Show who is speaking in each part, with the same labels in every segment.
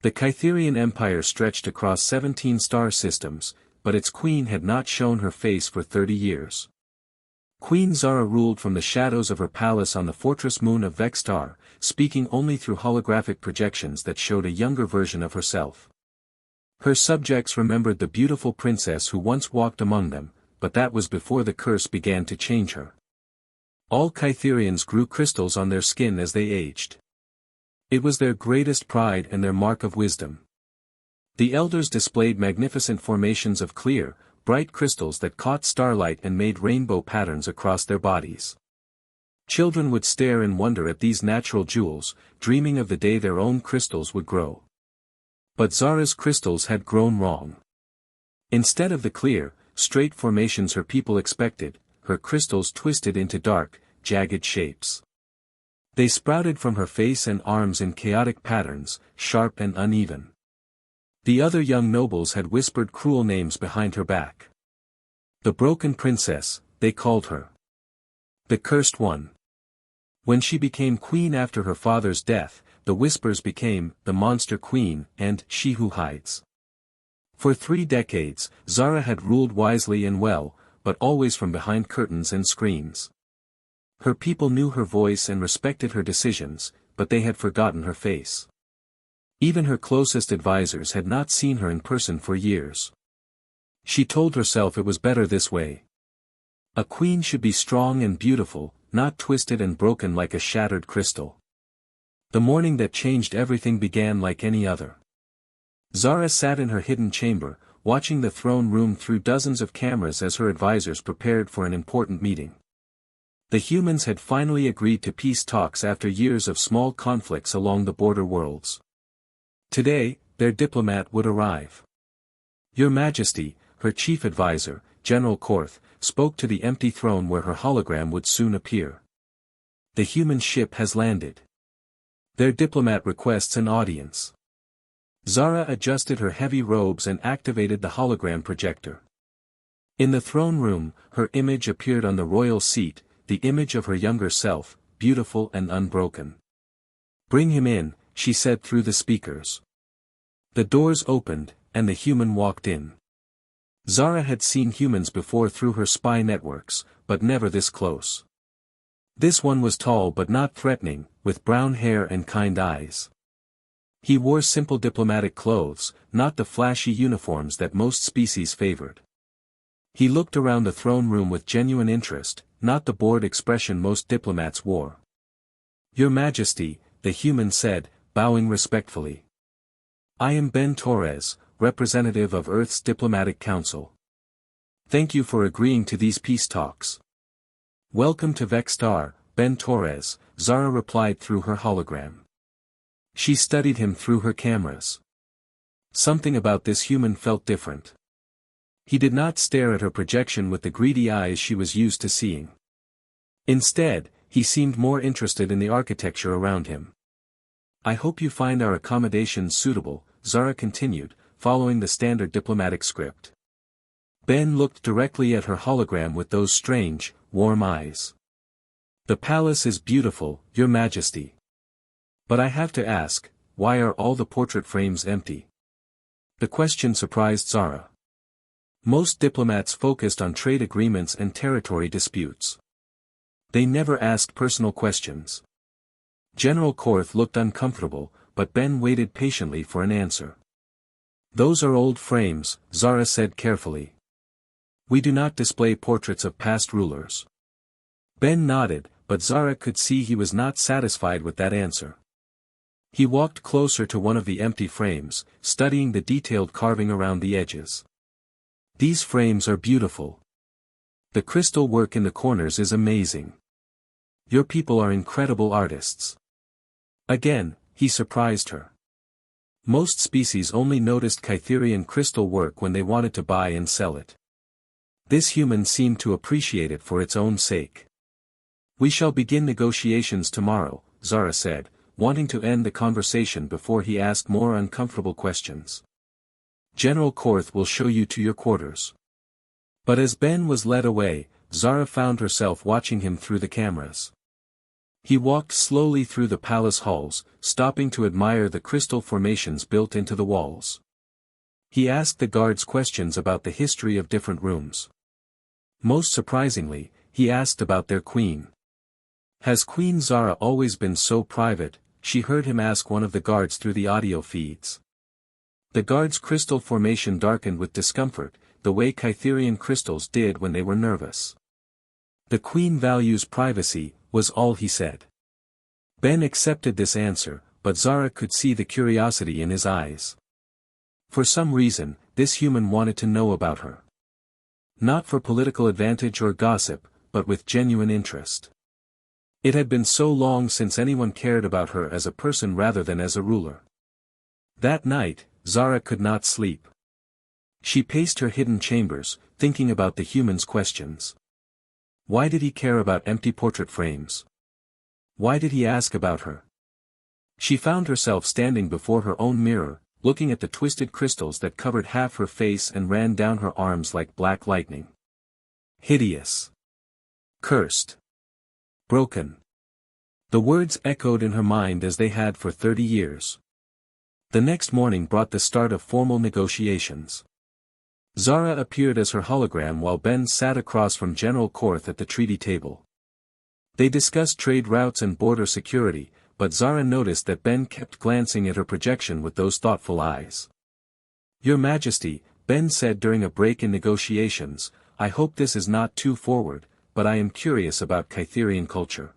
Speaker 1: The Kytherian Empire stretched across 17 star systems, but its queen had not shown her face for 30 years. Queen Zara ruled from the shadows of her palace on the fortress moon of Vextar, speaking only through holographic projections that showed a younger version of herself. Her subjects remembered the beautiful princess who once walked among them, but that was before the curse began to change her. All Kytherians grew crystals on their skin as they aged. It was their greatest pride and their mark of wisdom. The elders displayed magnificent formations of clear, bright crystals that caught starlight and made rainbow patterns across their bodies. Children would stare in wonder at these natural jewels, dreaming of the day their own crystals would grow. But Zara's crystals had grown wrong. Instead of the clear, straight formations her people expected, her crystals twisted into dark, jagged shapes. They sprouted from her face and arms in chaotic patterns, sharp and uneven. The other young nobles had whispered cruel names behind her back. The broken princess, they called her. The cursed one. When she became queen after her father's death, the whispers became, the monster queen, and, she who hides. For 3 decades, Zara had ruled wisely and well, but always from behind curtains and screens. Her people knew her voice and respected her decisions, but they had forgotten her face. Even her closest advisors had not seen her in person for years. She told herself it was better this way. A queen should be strong and beautiful, not twisted and broken like a shattered crystal. The morning that changed everything began like any other. Zara sat in her hidden chamber, watching the throne room through dozens of cameras as her advisors prepared for an important meeting. The humans had finally agreed to peace talks after years of small conflicts along the border worlds. Today, their diplomat would arrive. Your Majesty, her chief advisor, General Korth, spoke to the empty throne where her hologram would soon appear. The human ship has landed. Their diplomat requests an audience. Zara adjusted her heavy robes and activated the hologram projector. In the throne room, her image appeared on the royal seat, the image of her younger self, beautiful and unbroken. Bring him in, she said through the speakers. The doors opened, and the human walked in. Zara had seen humans before through her spy networks, but never this close. This one was tall but not threatening, with brown hair and kind eyes. He wore simple diplomatic clothes, not the flashy uniforms that most species favored. He looked around the throne room with genuine interest, not the bored expression most diplomats wore. Your Majesty, the human said, bowing respectfully. I am Ben Torres, representative of Earth's Diplomatic Council. Thank you for agreeing to these peace talks. Welcome to Vextar, Ben Torres, Zara replied through her hologram. She studied him through her cameras. Something about this human felt different. He did not stare at her projection with the greedy eyes she was used to seeing. Instead, he seemed more interested in the architecture around him. I hope you find our accommodations suitable, Zara continued, following the standard diplomatic script. Ben looked directly at her hologram with those strange, warm eyes. The palace is beautiful, Your Majesty. But I have to ask, why are all the portrait frames empty? The question surprised Zara. Most diplomats focused on trade agreements and territory disputes. They never asked personal questions. General Korth looked uncomfortable, but Ben waited patiently for an answer. Those are old frames, Zara said carefully. We do not display portraits of past rulers. Ben nodded, but Zara could see he was not satisfied with that answer. He walked closer to one of the empty frames, studying the detailed carving around the edges. These frames are beautiful. The crystal work in the corners is amazing. Your people are incredible artists. Again, he surprised her. Most species only noticed Kytherian crystal work when they wanted to buy and sell it. This human seemed to appreciate it for its own sake. We shall begin negotiations tomorrow, Zara said, wanting to end the conversation before he asked more uncomfortable questions. General Korth will show you to your quarters. But as Ben was led away, Zara found herself watching him through the cameras. He walked slowly through the palace halls, stopping to admire the crystal formations built into the walls. He asked the guards questions about the history of different rooms. Most surprisingly, he asked about their queen. "Has Queen Zara always been so private?" she heard him ask one of the guards through the audio feeds. The guard's crystal formation darkened with discomfort, the way Kytherian crystals did when they were nervous. "The queen values privacy," was all he said. Ben accepted this answer, but Zara could see the curiosity in his eyes. For some reason, this human wanted to know about her. Not for political advantage or gossip, but with genuine interest. It had been so long since anyone cared about her as a person rather than as a ruler. That night, Zara could not sleep. She paced her hidden chambers, thinking about the human's questions. Why did he care about empty portrait frames? Why did he ask about her? She found herself standing before her own mirror, looking at the twisted crystals that covered half her face and ran down her arms like black lightning. Hideous. Cursed. Broken. The words echoed in her mind as they had for 30 years. The next morning brought the start of formal negotiations. Zara appeared as her hologram while Ben sat across from General Korth at the treaty table. They discussed trade routes and border security, but Zara noticed that Ben kept glancing at her projection with those thoughtful eyes. "Your Majesty," Ben said during a break in negotiations, "I hope this is not too forward, but I am curious about Kytherian culture.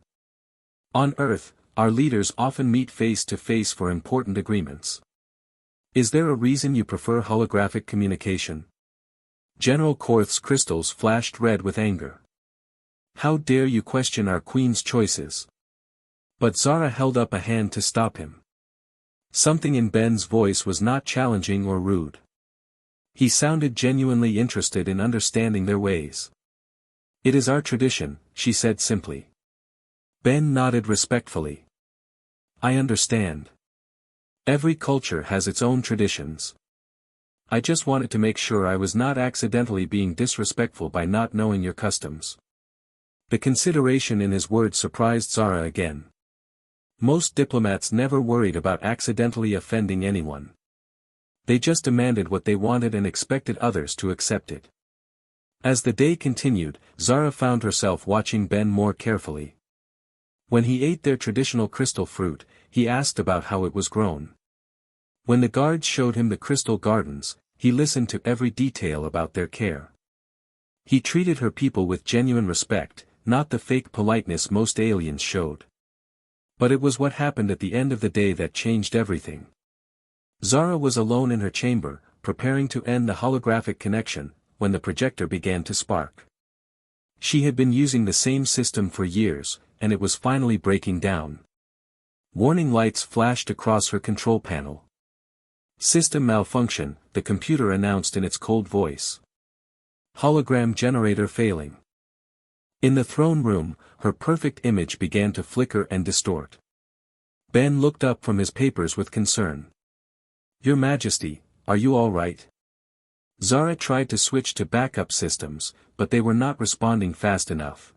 Speaker 1: On Earth, our leaders often meet face to face for important agreements. Is there a reason you prefer holographic communication?" General Korth's crystals flashed red with anger. "How dare you question our queen's choices?" But Zara held up a hand to stop him. Something in Ben's voice was not challenging or rude. He sounded genuinely interested in understanding their ways. "It is our tradition," she said simply. Ben nodded respectfully. "I understand. Every culture has its own traditions. I just wanted to make sure I was not accidentally being disrespectful by not knowing your customs." The consideration in his words surprised Zara again. Most diplomats never worried about accidentally offending anyone. They just demanded what they wanted and expected others to accept it. As the day continued, Zara found herself watching Ben more carefully. When he ate their traditional crystal fruit, he asked about how it was grown. When the guards showed him the crystal gardens, he listened to every detail about their care. He treated her people with genuine respect, not the fake politeness most aliens showed. But it was what happened at the end of the day that changed everything. Zara was alone in her chamber, preparing to end the holographic connection, when the projector began to spark. She had been using the same system for years, and it was finally breaking down. Warning lights flashed across her control panel. "System malfunction," the computer announced in its cold voice. "Hologram generator failing." In the throne room, her perfect image began to flicker and distort. Ben looked up from his papers with concern. "Your Majesty, are you all right?" Zara tried to switch to backup systems, but they were not responding fast enough.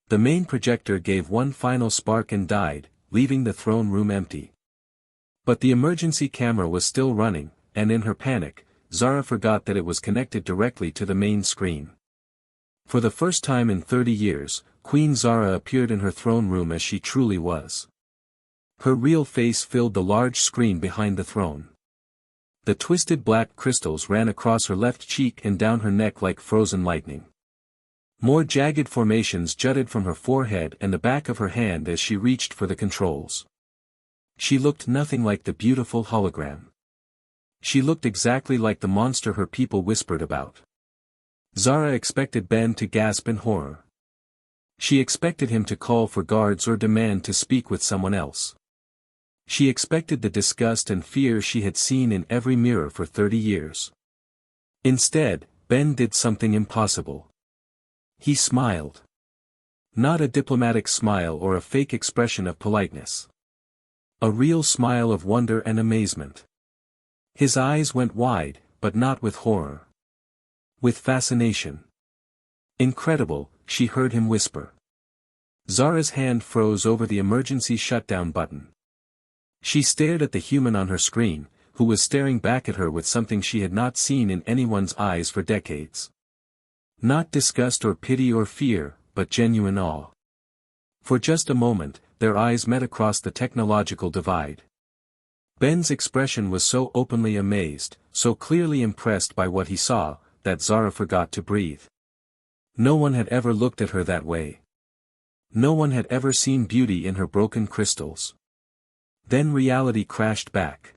Speaker 1: The main projector gave one final spark and died, leaving the throne room empty. But the emergency camera was still running, and in her panic, Zara forgot that it was connected directly to the main screen. For the first time in 30 years, Queen Zara appeared in her throne room as she truly was. Her real face filled the large screen behind the throne. The twisted black crystals ran across her left cheek and down her neck like frozen lightning. More jagged formations jutted from her forehead and the back of her hand as she reached for the controls. She looked nothing like the beautiful hologram. She looked exactly like the monster her people whispered about. Zara expected Ben to gasp in horror. She expected him to call for guards or demand to speak with someone else. She expected the disgust and fear she had seen in every mirror for 30 years. Instead, Ben did something impossible. He smiled. Not a diplomatic smile or a fake expression of politeness. A real smile of wonder and amazement. His eyes went wide, but not with horror. With fascination. "Incredible," she heard him whisper. Zara's hand froze over the emergency shutdown button. She stared at the human on her screen, who was staring back at her with something she had not seen in anyone's eyes for decades. Not disgust or pity or fear, but genuine awe. For just a moment, their eyes met across the technological divide. Ben's expression was so openly amazed, so clearly impressed by what he saw, that Zara forgot to breathe. No one had ever looked at her that way. No one had ever seen beauty in her broken crystals. Then reality crashed back.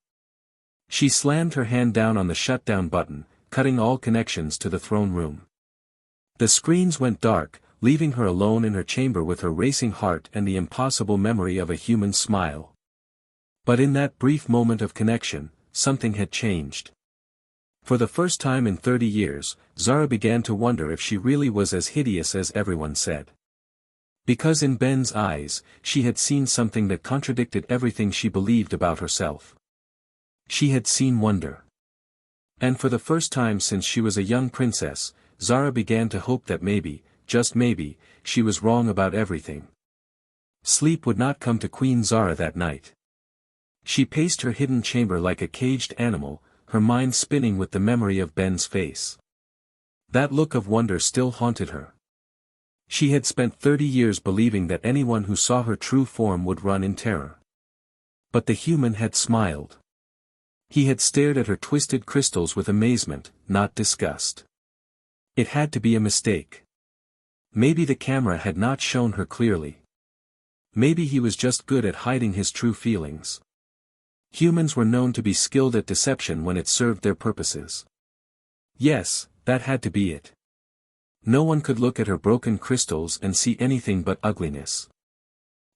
Speaker 1: She slammed her hand down on the shutdown button, cutting all connections to the throne room. The screens went dark, leaving her alone in her chamber with her racing heart and the impossible memory of a human smile. But in that brief moment of connection, something had changed. For the first time in 30 years, Zara began to wonder if she really was as hideous as everyone said. Because in Ben's eyes, she had seen something that contradicted everything she believed about herself. She had seen wonder. And for the first time since she was a young princess, Zara began to hope that maybe, just maybe, she was wrong about everything. Sleep would not come to Queen Zara that night. She paced her hidden chamber like a caged animal, her mind spinning with the memory of Ben's face. That look of wonder still haunted her. She had spent 30 years believing that anyone who saw her true form would run in terror. But the human had smiled. He had stared at her twisted crystals with amazement, not disgust. It had to be a mistake. Maybe the camera had not shown her clearly. Maybe he was just good at hiding his true feelings. Humans were known to be skilled at deception when it served their purposes. Yes, that had to be it. No one could look at her broken crystals and see anything but ugliness.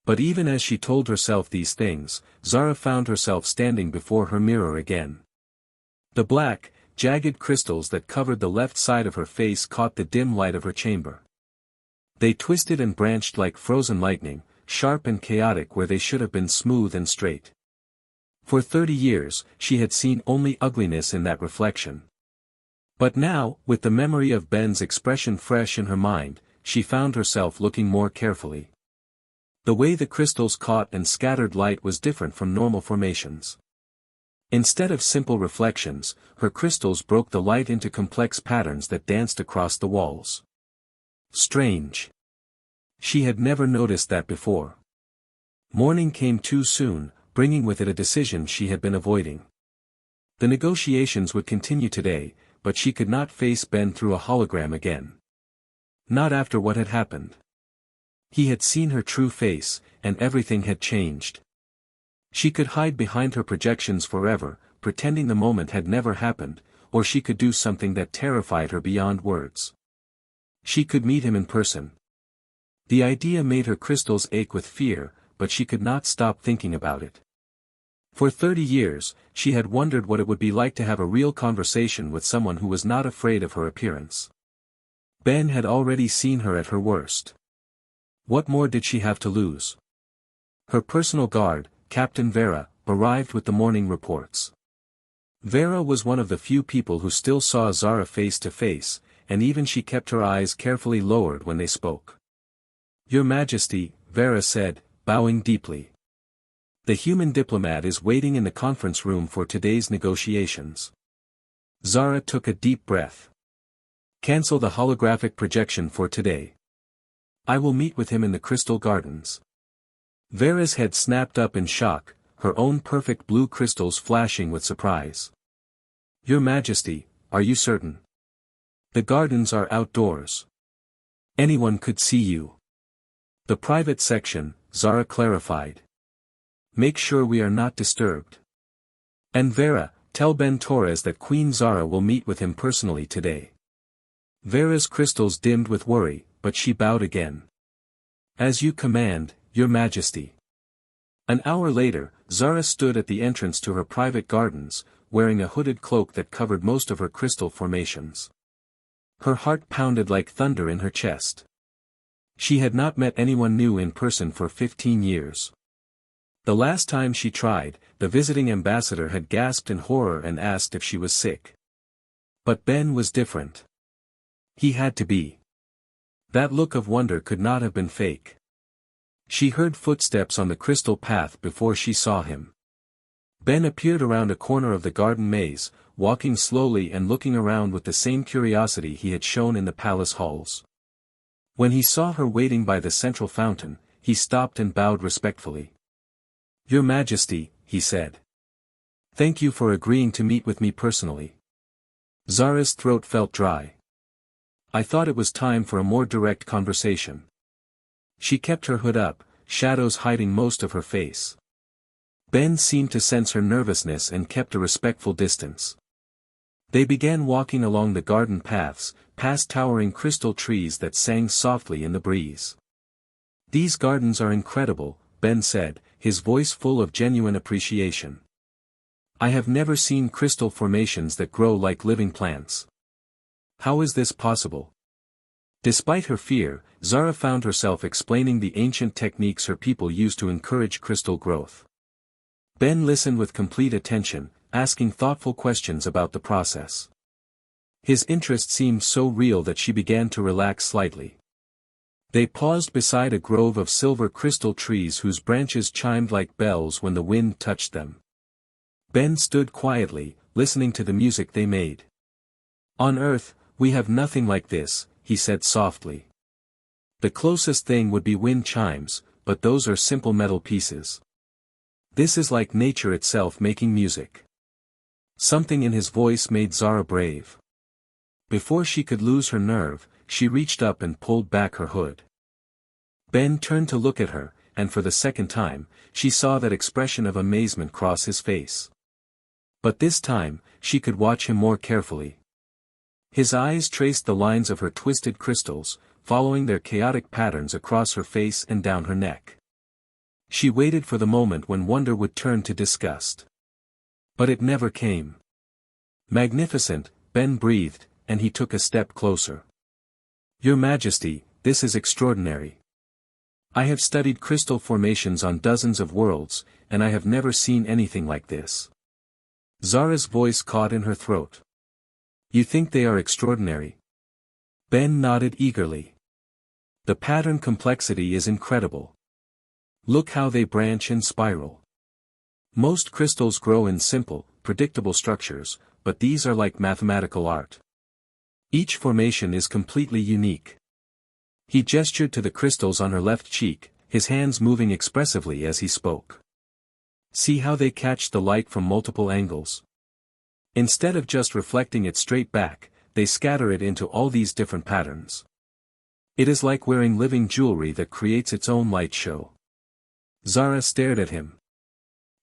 Speaker 1: But even as she told herself these things, Zara found herself standing before her mirror again. The black, jagged crystals that covered the left side of her face caught the dim light of her chamber. They twisted and branched like frozen lightning, sharp and chaotic where they should have been smooth and straight. For 30 years, she had seen only ugliness in that reflection. But now, with the memory of Ben's expression fresh in her mind, she found herself looking more carefully. The way the crystals caught and scattered light was different from normal formations. Instead of simple reflections, her crystals broke the light into complex patterns that danced across the walls. Strange. She had never noticed that before. Morning came too soon, bringing with it a decision she had been avoiding. The negotiations would continue today, but she could not face Ben through a hologram again. Not after what had happened. He had seen her true face, and everything had changed. She could hide behind her projections forever, pretending the moment had never happened, or she could do something that terrified her beyond words. She could meet him in person. The idea made her crystals ache with fear, but she could not stop thinking about it. For 30 years, she had wondered what it would be like to have a real conversation with someone who was not afraid of her appearance. Ben had already seen her at her worst. What more did she have to lose? Her personal guard, Captain Vera, arrived with the morning reports. Vera was one of the few people who still saw Zara face to face, and even she kept her eyes carefully lowered when they spoke. "Your Majesty," Vera said, bowing deeply. "The human diplomat is waiting in the conference room for today's negotiations." Zara took a deep breath. "Cancel the holographic projection for today. I will meet with him in the Crystal Gardens." Vera's head snapped up in shock, her own perfect blue crystals flashing with surprise. "Your Majesty, are you certain? The gardens are outdoors. Anyone could see you." "The private section," Zara clarified. "Make sure we are not disturbed. And Vera, tell Ben Torres that Queen Zara will meet with him personally today." Vera's crystals dimmed with worry, but she bowed again. "As you command, Your Majesty." An hour later, Zara stood at the entrance to her private gardens, wearing a hooded cloak that covered most of her crystal formations. Her heart pounded like thunder in her chest. She had not met anyone new in person for 15 years. The last time she tried, the visiting ambassador had gasped in horror and asked if she was sick. But Ben was different. He had to be. That look of wonder could not have been fake. She heard footsteps on the crystal path before she saw him. Ben appeared around a corner of the garden maze, walking slowly and looking around with the same curiosity he had shown in the palace halls. When he saw her waiting by the central fountain, he stopped and bowed respectfully. "Your Majesty," he said. "Thank you for agreeing to meet with me personally." Zara's throat felt dry. "I thought it was time for a more direct conversation." She kept her hood up, shadows hiding most of her face. Ben seemed to sense her nervousness and kept a respectful distance. They began walking along the garden paths, past towering crystal trees that sang softly in the breeze. "These gardens are incredible," Ben said, his voice full of genuine appreciation. "I have never seen crystal formations that grow like living plants. How is this possible?" Despite her fear, Zara found herself explaining the ancient techniques her people used to encourage crystal growth. Ben listened with complete attention, asking thoughtful questions about the process. His interest seemed so real that she began to relax slightly. They paused beside a grove of silver crystal trees whose branches chimed like bells when the wind touched them. Ben stood quietly, listening to the music they made. "On Earth, we have nothing like this," he said softly. "The closest thing would be wind chimes, but those are simple metal pieces. This is like nature itself making music." Something in his voice made Zara brave. Before she could lose her nerve, she reached up and pulled back her hood. Ben turned to look at her, and for the second time, she saw that expression of amazement cross his face. But this time, she could watch him more carefully. His eyes traced the lines of her twisted crystals, following their chaotic patterns across her face and down her neck. She waited for the moment when wonder would turn to disgust. But it never came. "Magnificent," Ben breathed, and he took a step closer. "Your Majesty, this is extraordinary. I have studied crystal formations on dozens of worlds, and I have never seen anything like this." Zara's voice caught in her throat. "You think they are extraordinary?" Ben nodded eagerly. "The pattern complexity is incredible. Look how they branch and spiral. Most crystals grow in simple, predictable structures, but these are like mathematical art. Each formation is completely unique." He gestured to the crystals on her left cheek, his hands moving expressively as he spoke. "See how they catch the light from multiple angles? Instead of just reflecting it straight back, they scatter it into all these different patterns. It is like wearing living jewelry that creates its own light show." Zara stared at him.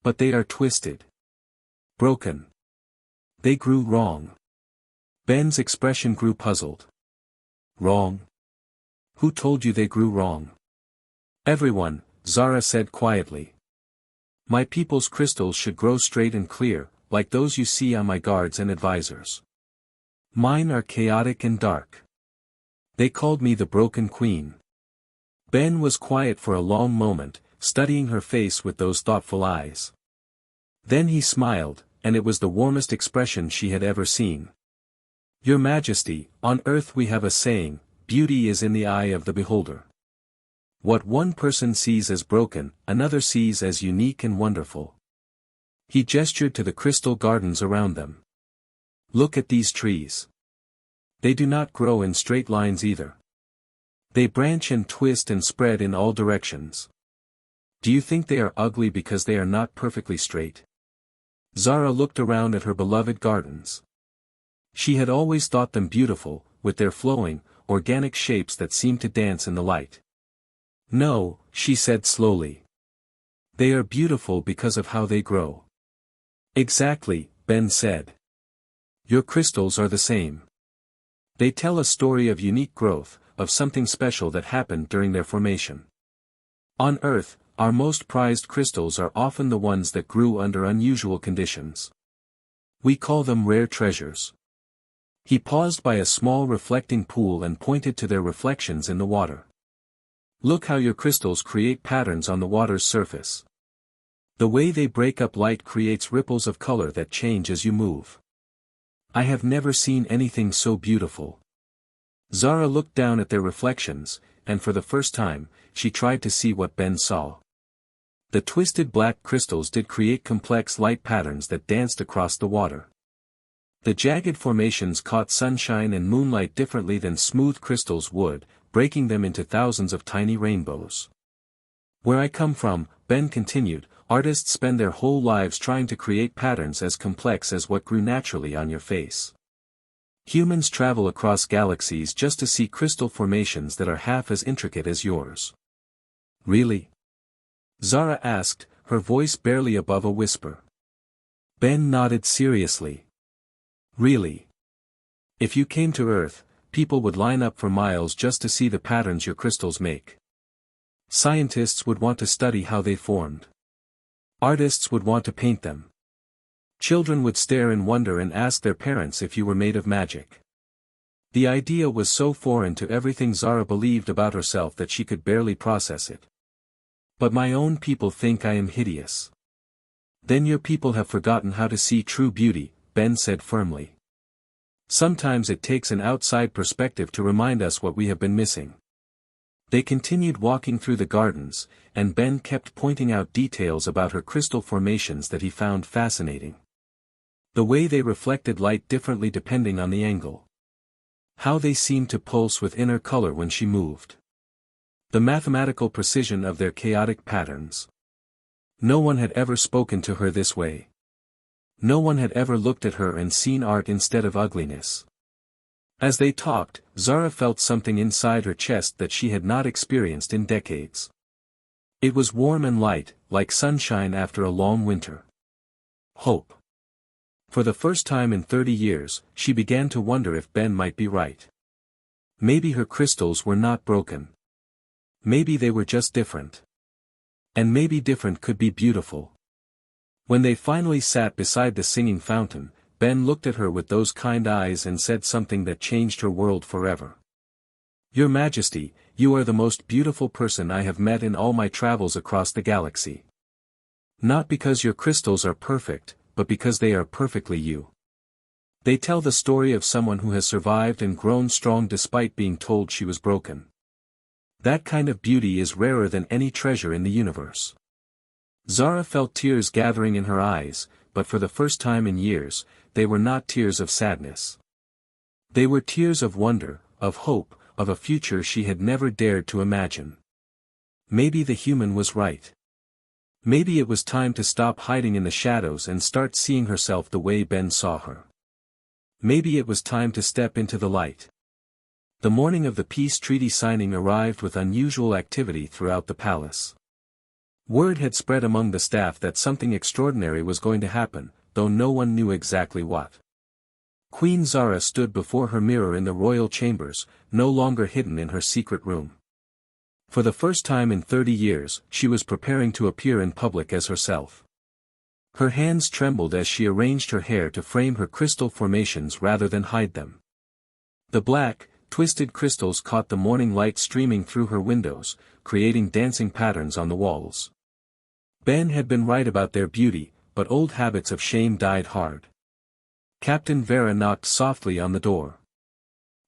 Speaker 1: "But they are twisted. Broken. They grew wrong." Ben's expression grew puzzled. "Wrong? Who told you they grew wrong?" "Everyone," Zara said quietly. "My people's crystals should grow straight and clear, like those you see on my guards and advisors. Mine are chaotic and dark. They called me the Broken Queen." Ben was quiet for a long moment, studying her face with those thoughtful eyes. Then he smiled, and it was the warmest expression she had ever seen. "Your Majesty, on Earth we have a saying, beauty is in the eye of the beholder. What one person sees as broken, another sees as unique and wonderful." He gestured to the crystal gardens around them. "Look at these trees. They do not grow in straight lines either. They branch and twist and spread in all directions. Do you think they are ugly because they are not perfectly straight?" Zara looked around at her beloved gardens. She had always thought them beautiful, with their flowing, organic shapes that seemed to dance in the light. "No," she said slowly. "They are beautiful because of how they grow." "Exactly," Ben said. "Your crystals are the same. They tell a story of unique growth, of something special that happened during their formation. On Earth, our most prized crystals are often the ones that grew under unusual conditions. We call them rare treasures." He paused by a small reflecting pool and pointed to their reflections in the water. "Look how your crystals create patterns on the water's surface. The way they break up light creates ripples of color that change as you move. I have never seen anything so beautiful." Zara looked down at their reflections, and for the first time, she tried to see what Ben saw. The twisted black crystals did create complex light patterns that danced across the water. The jagged formations caught sunshine and moonlight differently than smooth crystals would, breaking them into thousands of tiny rainbows. Where I come from, Ben continued, artists spend their whole lives trying to create patterns as complex as what grew naturally on your face. Humans travel across galaxies just to see crystal formations that are half as intricate as yours. Really? Zara asked, her voice barely above a whisper. Ben nodded seriously. Really? If you came to Earth, people would line up for miles just to see the patterns your crystals make. Scientists would want to study how they formed. Artists would want to paint them. Children would stare in wonder and ask their parents if you were made of magic. The idea was so foreign to everything Zara believed about herself that she could barely process it. But my own people think I am hideous. Then your people have forgotten how to see true beauty, Ben said firmly. Sometimes it takes an outside perspective to remind us what we have been missing. They continued walking through the gardens, and Ben kept pointing out details about her crystal formations that he found fascinating. The way they reflected light differently depending on the angle. How they seemed to pulse with inner color when she moved. The mathematical precision of their chaotic patterns. No one had ever spoken to her this way. No one had ever looked at her and seen art instead of ugliness. As they talked, Zara felt something inside her chest that she had not experienced in decades. It was warm and light, like sunshine after a long winter. Hope. For the first time in 30 years, she began to wonder if Ben might be right. Maybe her crystals were not broken. Maybe they were just different. And maybe different could be beautiful. When they finally sat beside the singing fountain, Ben looked at her with those kind eyes and said something that changed her world forever. Your Majesty, you are the most beautiful person I have met in all my travels across the galaxy. Not because your crystals are perfect, but because they are perfectly you. They tell the story of someone who has survived and grown strong despite being told she was broken. That kind of beauty is rarer than any treasure in the universe. Zara felt tears gathering in her eyes, but for the first time in years, they were not tears of sadness. They were tears of wonder, of hope, of a future she had never dared to imagine. Maybe the human was right. Maybe it was time to stop hiding in the shadows and start seeing herself the way Ben saw her. Maybe it was time to step into the light. The morning of the peace treaty signing arrived with unusual activity throughout the palace. Word had spread among the staff that something extraordinary was going to happen, though no one knew exactly what. Queen Zara stood before her mirror in the royal chambers, no longer hidden in her secret room. For the first time in 30 years, she was preparing to appear in public as herself. Her hands trembled as she arranged her hair to frame her crystal formations rather than hide them. The black, twisted crystals caught the morning light streaming through her windows, creating dancing patterns on the walls. Ben had been right about their beauty, but old habits of shame died hard. Captain Vera knocked softly on the door.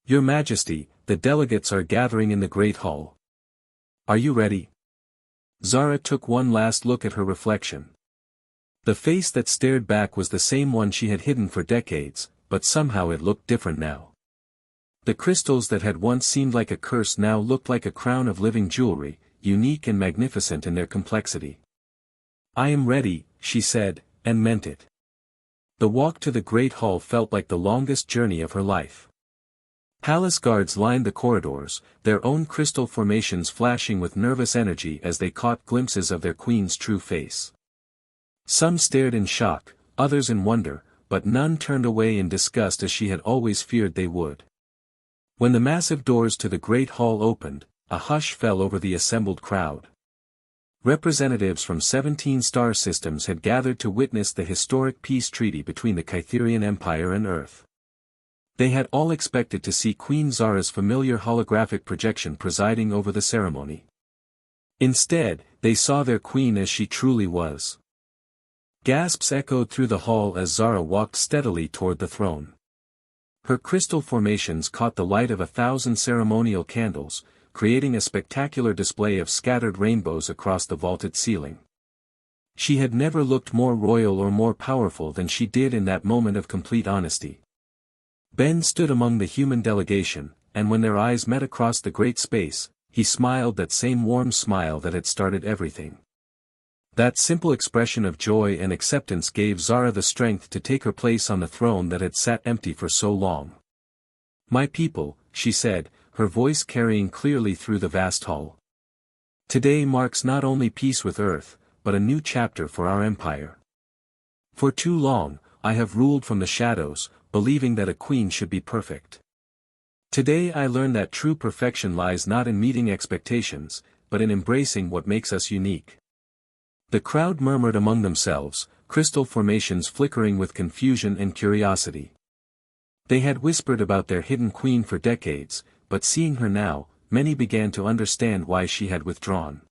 Speaker 1: Your Majesty, the delegates are gathering in the Great Hall. Are you ready? Zara took one last look at her reflection. The face that stared back was the same one she had hidden for decades, but somehow it looked different now. The crystals that had once seemed like a curse now looked like a crown of living jewelry, unique and magnificent in their complexity. I am ready, she said, and meant it. The walk to the Great Hall felt like the longest journey of her life. Palace guards lined the corridors, their own crystal formations flashing with nervous energy as they caught glimpses of their queen's true face. Some stared in shock, others in wonder, but none turned away in disgust as she had always feared they would. When the massive doors to the Great Hall opened, a hush fell over the assembled crowd. Representatives from 17 star systems had gathered to witness the historic peace treaty between the Kytherian Empire and Earth. They had all expected to see Queen Zara's familiar holographic projection presiding over the ceremony. Instead, they saw their queen as she truly was. Gasps echoed through the hall as Zara walked steadily toward the throne. Her crystal formations caught the light of 1,000 ceremonial candles, creating a spectacular display of scattered rainbows across the vaulted ceiling. She had never looked more royal or more powerful than she did in that moment of complete honesty. Ben stood among the human delegation, and when their eyes met across the great space, he smiled that same warm smile that had started everything. That simple expression of joy and acceptance gave Zara the strength to take her place on the throne that had sat empty for so long. "My people," she said, her voice carrying clearly through the vast hall. "Today marks not only peace with Earth, but a new chapter for our empire. For too long, I have ruled from the shadows, believing that a queen should be perfect. Today I learn that true perfection lies not in meeting expectations, but in embracing what makes us unique." The crowd murmured among themselves, crystal formations flickering with confusion and curiosity. They had whispered about their hidden queen for decades, but seeing her now, many began to understand why she had withdrawn.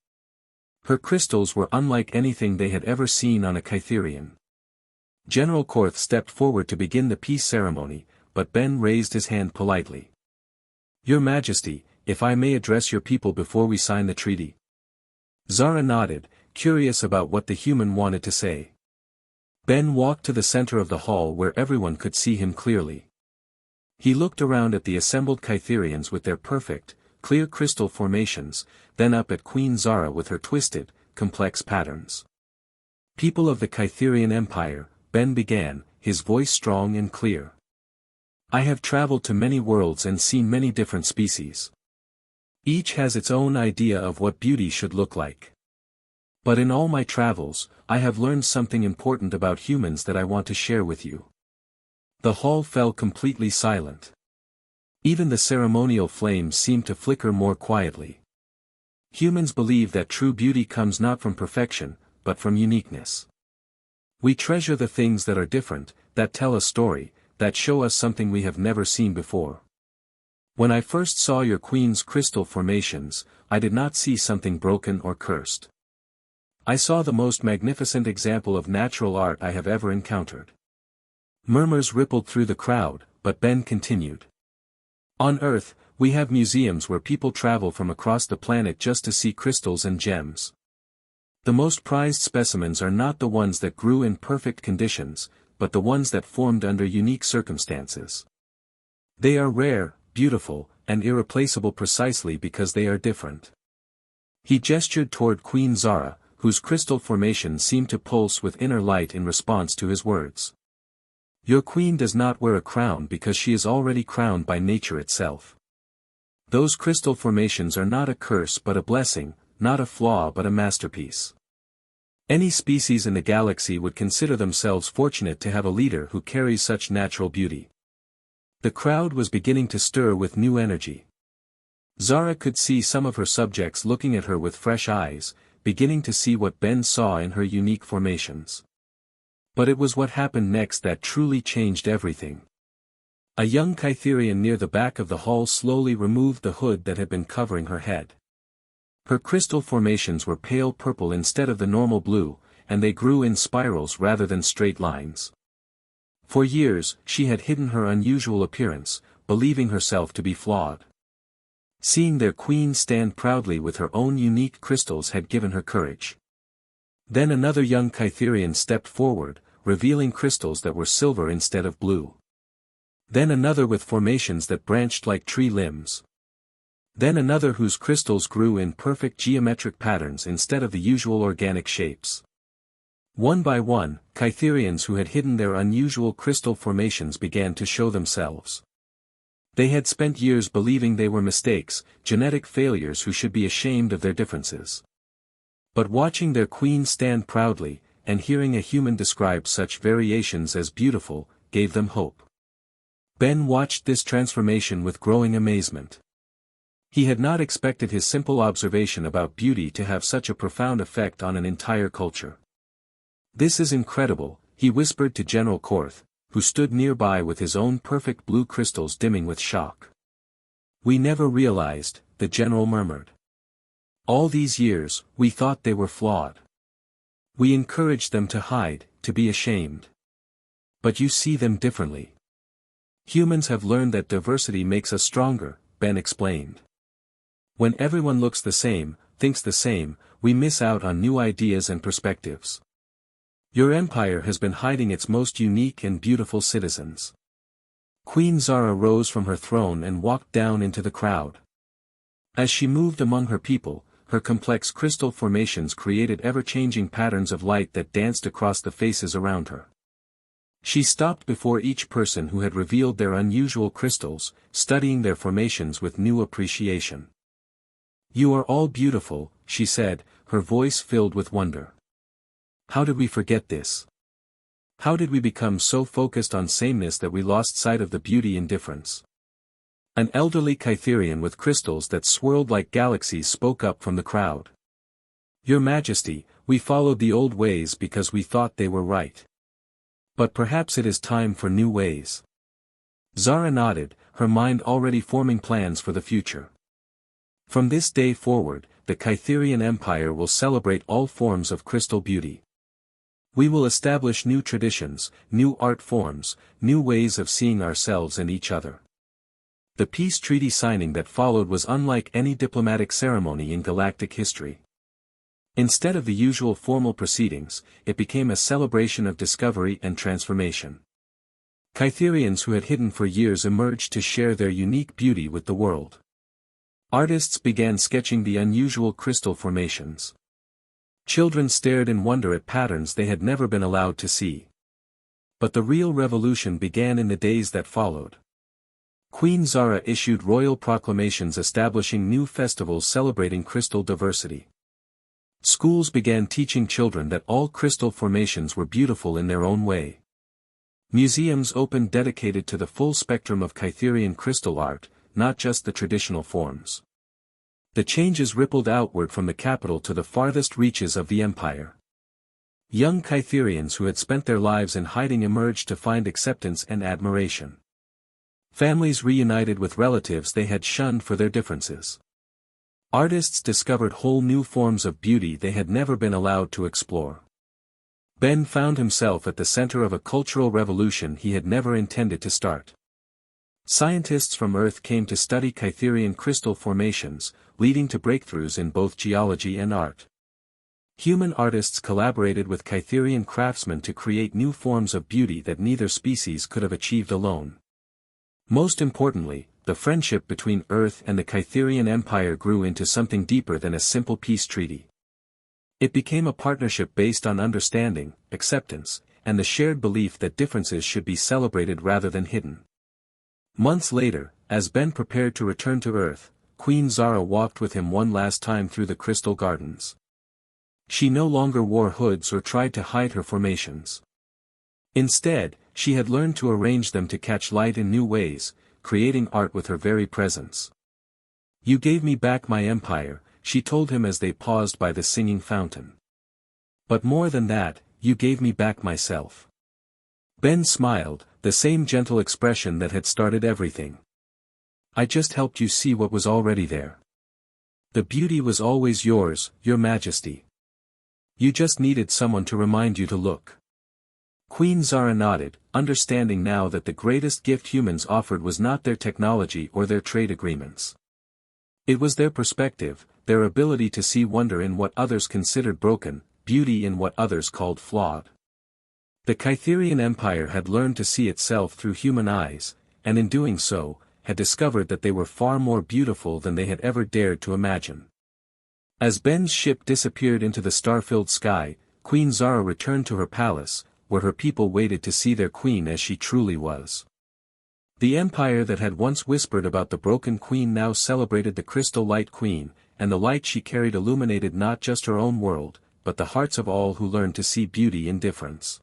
Speaker 1: Her crystals were unlike anything they had ever seen on a Kytherian. General Korth stepped forward to begin the peace ceremony, but Ben raised his hand politely. "Your Majesty, if I may address your people before we sign the treaty." Zara nodded, curious about what the human wanted to say. Ben walked to the center of the hall where everyone could see him clearly. He looked around at the assembled Kytherians with their perfect, clear crystal formations, then up at Queen Zara with her twisted, complex patterns. "People of the Kytherian Empire," Ben began, his voice strong and clear. "I have traveled to many worlds and seen many different species. Each has its own idea of what beauty should look like. But in all my travels, I have learned something important about humans that I want to share with you." The hall fell completely silent. Even the ceremonial flames seemed to flicker more quietly. Humans believe that true beauty comes not from perfection, but from uniqueness. We treasure the things that are different, that tell a story, that show us something we have never seen before. When I first saw your queen's crystal formations, I did not see something broken or cursed. I saw the most magnificent example of natural art I have ever encountered. Murmurs rippled through the crowd, but Ben continued. "On Earth, we have museums where people travel from across the planet just to see crystals and gems. The most prized specimens are not the ones that grew in perfect conditions, but the ones that formed under unique circumstances. They are rare, beautiful, and irreplaceable precisely because they are different." He gestured toward Queen Zara, whose crystal formation seemed to pulse with inner light in response to his words. "Your queen does not wear a crown because she is already crowned by nature itself. Those crystal formations are not a curse but a blessing, not a flaw but a masterpiece. Any species in the galaxy would consider themselves fortunate to have a leader who carries such natural beauty." The crowd was beginning to stir with new energy. Zara could see some of her subjects looking at her with fresh eyes, beginning to see what Ben saw in her unique formations. But it was what happened next that truly changed everything. A young Kytherian near the back of the hall slowly removed the hood that had been covering her head. Her crystal formations were pale purple instead of the normal blue, and they grew in spirals rather than straight lines. For years, she had hidden her unusual appearance, believing herself to be flawed. Seeing their queen stand proudly with her own unique crystals had given her courage. Then another young Kytherian stepped forward, revealing crystals that were silver instead of blue. Then another with formations that branched like tree limbs. Then another whose crystals grew in perfect geometric patterns instead of the usual organic shapes. One by one, Kytherians who had hidden their unusual crystal formations began to show themselves. They had spent years believing they were mistakes, genetic failures who should be ashamed of their differences. But watching their queen stand proudly, and hearing a human describe such variations as beautiful, gave them hope. Ben watched this transformation with growing amazement. He had not expected his simple observation about beauty to have such a profound effect on an entire culture. "This is incredible," he whispered to General Korth, who stood nearby with his own perfect blue crystals dimming with shock. "We never realized," the general murmured. "All these years, we thought they were flawed. We encouraged them to hide, to be ashamed. But you see them differently. Humans have learned that diversity makes us stronger," Ben explained. When everyone looks the same, thinks the same, we miss out on new ideas and perspectives. Your empire has been hiding its most unique and beautiful citizens. Queen Zara rose from her throne and walked down into the crowd. As she moved among her people, her complex crystal formations created ever-changing patterns of light that danced across the faces around her. She stopped before each person who had revealed their unusual crystals, studying their formations with new appreciation. "You are all beautiful," she said, her voice filled with wonder. "How did we forget this? How did we become so focused on sameness that we lost sight of the beauty in difference?" An elderly Kytherian with crystals that swirled like galaxies spoke up from the crowd. "Your Majesty, we followed the old ways because we thought they were right. But perhaps it is time for new ways." Zara nodded, her mind already forming plans for the future. "From this day forward, the Kytherian Empire will celebrate all forms of crystal beauty. We will establish new traditions, new art forms, new ways of seeing ourselves and each other." The peace treaty signing that followed was unlike any diplomatic ceremony in galactic history. Instead of the usual formal proceedings, it became a celebration of discovery and transformation. Kytherians who had hidden for years emerged to share their unique beauty with the world. Artists began sketching the unusual crystal formations. Children stared in wonder at patterns they had never been allowed to see. But the real revolution began in the days that followed. Queen Zara issued royal proclamations establishing new festivals celebrating crystal diversity. Schools began teaching children that all crystal formations were beautiful in their own way. Museums opened dedicated to the full spectrum of Kytherian crystal art, not just the traditional forms. The changes rippled outward from the capital to the farthest reaches of the empire. Young Kytherians who had spent their lives in hiding emerged to find acceptance and admiration. Families reunited with relatives they had shunned for their differences. Artists discovered whole new forms of beauty they had never been allowed to explore. Ben found himself at the center of a cultural revolution he had never intended to start. Scientists from Earth came to study Kytherian crystal formations, leading to breakthroughs in both geology and art. Human artists collaborated with Kytherian craftsmen to create new forms of beauty that neither species could have achieved alone. Most importantly, the friendship between Earth and the Kytherian Empire grew into something deeper than a simple peace treaty. It became a partnership based on understanding, acceptance, and the shared belief that differences should be celebrated rather than hidden. Months later, as Ben prepared to return to Earth, Queen Zara walked with him one last time through the crystal gardens. She no longer wore hoods or tried to hide her formations. Instead, she had learned to arrange them to catch light in new ways, creating art with her very presence. "You gave me back my empire," she told him as they paused by the singing fountain. "But more than that, you gave me back myself." Ben smiled, the same gentle expression that had started everything. "I just helped you see what was already there. The beauty was always yours, Your Majesty. You just needed someone to remind you to look." Queen Zara nodded, understanding now that the greatest gift humans offered was not their technology or their trade agreements. It was their perspective, their ability to see wonder in what others considered broken, beauty in what others called flawed. The Kytherian Empire had learned to see itself through human eyes, and in doing so, had discovered that they were far more beautiful than they had ever dared to imagine. As Ben's ship disappeared into the star-filled sky, Queen Zara returned to her palace, where her people waited to see their queen as she truly was. The empire that had once whispered about the broken queen now celebrated the crystal light queen, and the light she carried illuminated not just her own world, but the hearts of all who learned to see beauty in difference.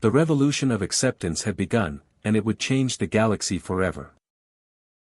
Speaker 1: The revolution of acceptance had begun, and it would change the galaxy forever.